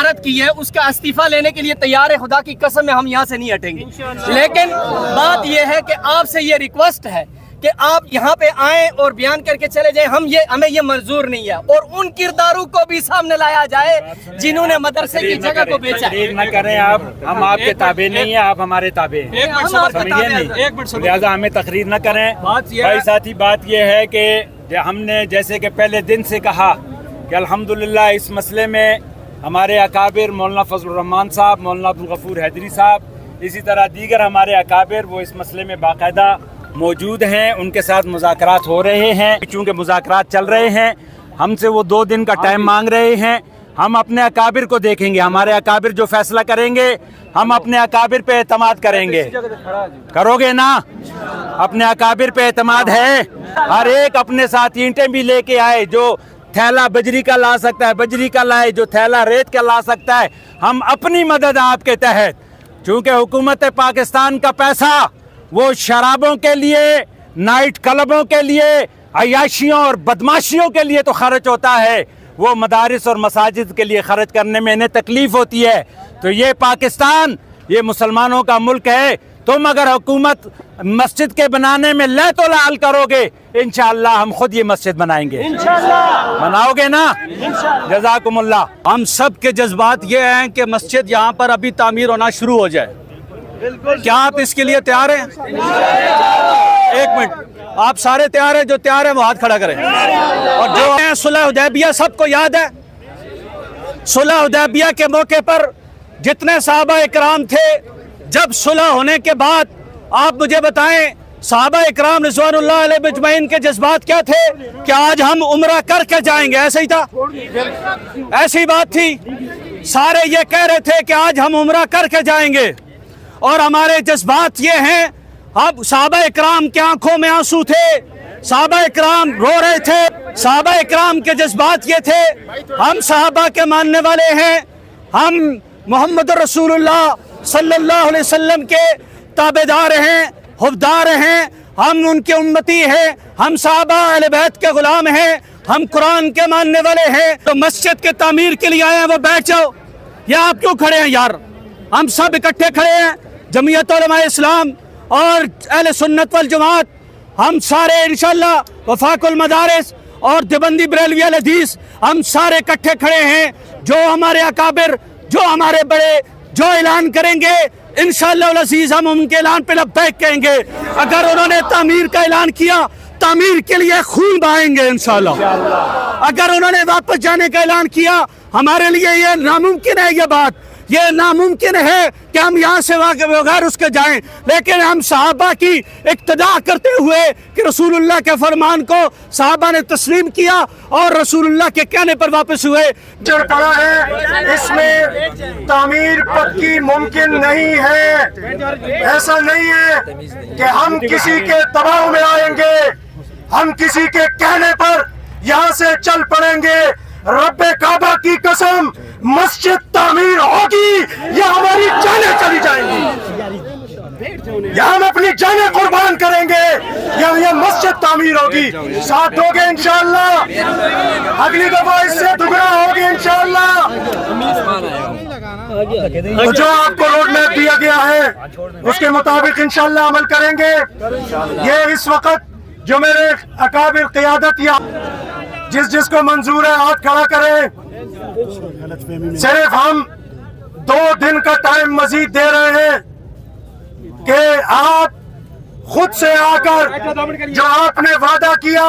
صدارت کی ہے اس کا استعفیٰ لینے کے لیے تیار ہے، خدا کی قسم میں ہم یہاں سے نہیں ہٹیں گے، لیکن بات یہ ہے کہ آپ سے یہ ریکویسٹ ہے کہ آپ یہاں پہ آئیں اور بیان کر کے چلے جائیں، ہمیں یہ منظور نہیں ہے، اور ان کرداروں کو بھی سامنے لایا جائے جنہوں نے مدرسے کی جگہ کو بیچا ہے۔ تقریر نہ کریں آپ، ہم آپ کے تابع نہیں ہیں، آپ ہمارے تابع ہیں، لہٰذا ہمیں تقریر نہ کریں۔ بھائی ساتھی، بات یہ ہے کہ ہم نے جیسے کہ پہلے دن سے کہا کہ الحمدللہ اس مسئلے میں ہمارے اکابر مولانا فضل الرحمان صاحب، مولانا عبدالغفور حیدری صاحب، اسی طرح دیگر ہمارے اکابر وہ اس مسئلے میں باقاعدہ موجود ہیں، ان کے ساتھ مذاکرات ہو رہے ہیں۔ چونکہ مذاکرات چل رہے ہیں، ہم سے وہ 2 دن کا ٹائم مانگ رہے ہیں، ہم اپنے اکابر کو دیکھیں گے، ہمارے اکابر جو فیصلہ کریں گے ہم اپنے اکابر پہ اعتماد کریں گے۔ کرو گے نا؟ اپنے اکابر پہ اعتماد ہے؟ ہر ایک اپنے ساتھ اینٹیں بھی لے کے آئے، جو تھیلا بجری کا لا سکتا ہے بجری کا لائے، جو تھیلا ریت کا لا سکتا ہے۔ ہم اپنی مدد آپ کے تحت، چونکہ حکومت پاکستان کا پیسہ وہ شرابوں کے لیے، نائٹ کلبوں کے لیے، عیاشیوں اور بدماشیوں کے لیے تو خرچ ہوتا ہے، وہ مدارس اور مساجد کے لیے خرچ کرنے میں انہیں تکلیف ہوتی ہے۔ تو یہ پاکستان، یہ مسلمانوں کا ملک ہے، تم اگر حکومت مسجد کے بنانے میں لیت و لعل کرو گے، انشاءاللہ ہم خود یہ مسجد بنائیں گے۔ بناؤ گے نا؟ جزاکم اللہ۔ ہم سب کے جذبات یہ ہیں کہ مسجد یہاں پر ابھی تعمیر ہونا شروع ہو جائے، کیا آپ اس کے لیے تیار ہیں؟ ایک منٹ، آپ سارے تیار ہیں؟ جو تیار ہیں وہ ہاتھ کھڑا کریں۔ اور جو ہیں صلح حدیبیہ سب کو یاد ہے، صلح حدیبیہ کے موقع پر جتنے صحابہ اکرام تھے، جب صلح ہونے کے بعد آپ مجھے بتائیں صحابہ اکرام رضوان اللہ علیہ مجمعین کے جذبات کیا تھے کہ آج ہم عمرہ کر کے جائیں گے؟ ایسے ہی تھا، ایسی بات تھی، سارے یہ کہہ رہے تھے کہ آج ہم عمرہ کر کے جائیں گے۔ اور ہمارے جذبات یہ ہیں، اب صحابہ اکرام کی آنکھوں میں آنسو تھے، صحابہ اکرام رو رہے تھے، صحابہ اکرام کے جذبات یہ تھے، ہم صحابہ کے ماننے والے ہیں، ہم محمد رسول اللہ صلی اللہ علیہ وسلم کے تابعدار ہیں، حبدار ہیں، ہم ان کے امتی ہیں، ہم صحابہ اہل بیت کے غلام ہیں، ہم قرآن کے ماننے والے ہیں۔ تو مسجد کے تعمیر کے لیے آئے ہیں وہ بیٹھ جاؤ، یا آپ کیوں کھڑے ہیں یار؟ ہم سب اکٹھے کھڑے ہیں، جمعیت علماء اسلام اور اہل سنت والجماعت، ہم سارے انشاءاللہ وفاق المدارس اور دیوبندی بریلوی اہل حدیث، ہم سارے اکٹھے کھڑے ہیں۔ جو ہمارے اکابر، جو ہمارے بڑے جو اعلان کریں گے انشاءاللہ العزیز ہم ان کے اعلان پہ لبیک کہیں گے۔ اگر انہوں نے تعمیر کا اعلان کیا، تعمیر کے لیے خون بہائیں گے انشاءاللہ۔ اگر انہوں نے واپس جانے کا اعلان کیا، ہمارے لیے یہ ناممکن ہے، یہ بات یہ ناممکن ہے کہ ہم یہاں سے بغیر اس کے جائیں، لیکن ہم صحابہ کی اقتداء کرتے ہوئے کہ رسول اللہ کے فرمان کو صحابہ نے تسلیم کیا اور رسول اللہ کے کہنے پر واپس ہوئے۔ جو پڑا ہے اس میں تعمیر پکی ممکن نہیں ہے، ایسا نہیں ہے کہ ہم کسی کے دباؤ میں آئیں گے، ہم کسی کے کہنے پر یہاں سے چل پڑیں گے۔ رب کعبہ کی قسم، مسجد تعمیر ہوگی یا ہماری جانیں چلی جائیں گی، یا ہم اپنی جانیں قربان کریں گے یا یہ مسجد تعمیر ہوگی۔ ساتھ دو گے انشاءاللہ؟ اگلی دفعہ اس سے دگنا ہوگی انشاءاللہ۔ تو جو آپ کو روڈ میپ دیا گیا ہے اس کے مطابق انشاءاللہ عمل کریں گے۔ یہ اس وقت جو میرے اکابر قیادت یا جس کو منظور ہے ہاتھ کھڑا کرے۔ صرف ہم 2 دن کا ٹائم مزید دے رہے ہیں کہ آپ خود سے آ کر جو آپ نے وعدہ کیا،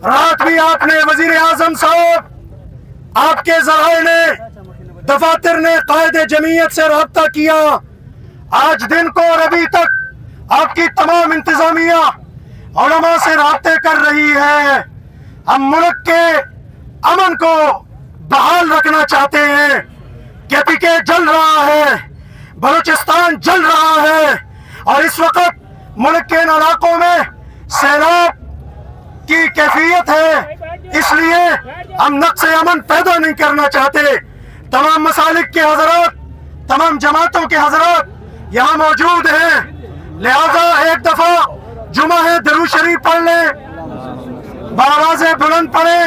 رات بھی آپ نے وزیر اعظم صاحب، آپ کے ذرائع نے، دفاتر نے قائد جمعیت سے رابطہ کیا، آج دن کو اور ابھی تک آپ کی تمام انتظامیہ علماء سے رابطے کر رہی ہے۔ ہم ملک کے امن کو بحال رکھنا چاہتے ہیں۔ KPK جل رہا ہے، بلوچستان جل رہا ہے، اور اس وقت ملک کے ان علاقوں میں سیلاب کی کیفیت ہے، اس لیے ہم نقص امن پیدا نہیں کرنا چاہتے۔ تمام مسالک کے حضرات، تمام جماعتوں کے حضرات یہاں موجود ہیں، لہذا ایک دفعہ جمعہ ہے درود شریف پڑھ لیں، بآواز بلند پڑھیں۔